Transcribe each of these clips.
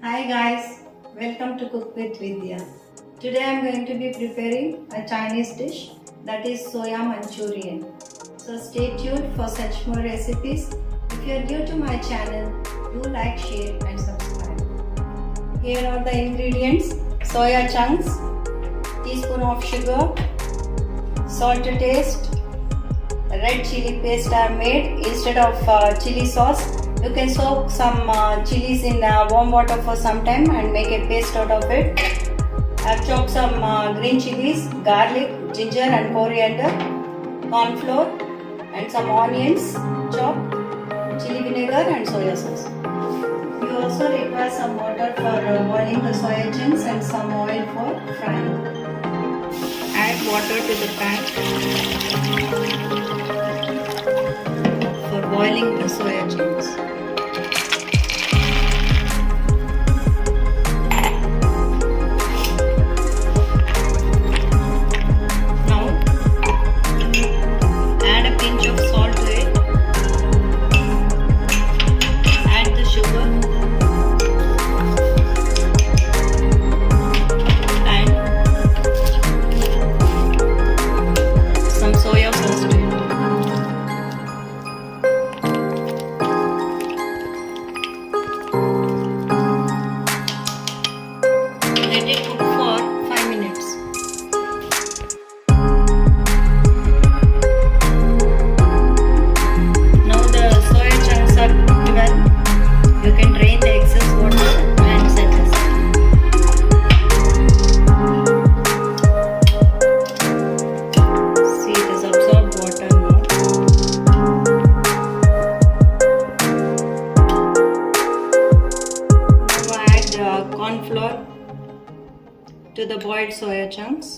Hi guys, welcome to Cook with Vidya. Today I am going to be preparing a Chinese dish that is soya manchurian. So stay tuned for such more recipes. If you are new to my channel, do like, share and subscribe. Here are the ingredients: soya chunks, teaspoon of sugar, salt to taste, red chili paste I have made instead of chili sauce. You can soak some chilies in warm water for some time and make a paste out of it. I have chopped some green chilies, garlic, ginger and coriander, corn flour and some onions chopped, chili vinegar and soya sauce. You also require some water for boiling the soya chunks and some oil for frying. Add water to the pan for boiling the soya chunks. Let it cook for 5 minutes. Now the soya chunks are cooked well. You can drain the excess water and set aside. See, it has absorbed water now. Now add corn flour to the boiled soya chunks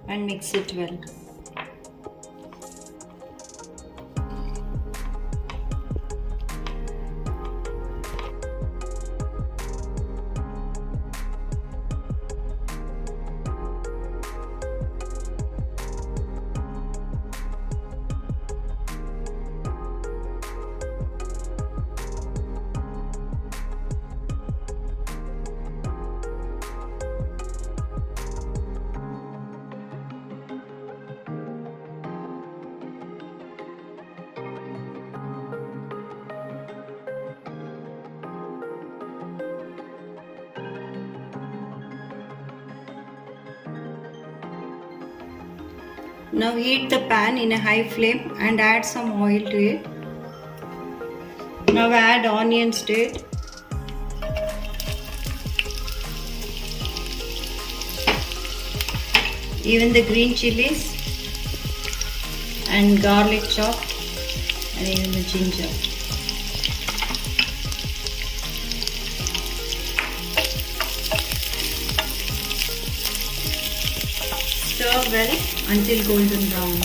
and mix it well. Now heat the pan in a high flame and add some oil to it. Now add onions to it. Even the green chilies and garlic chopped and even the ginger. Stir well until golden brown.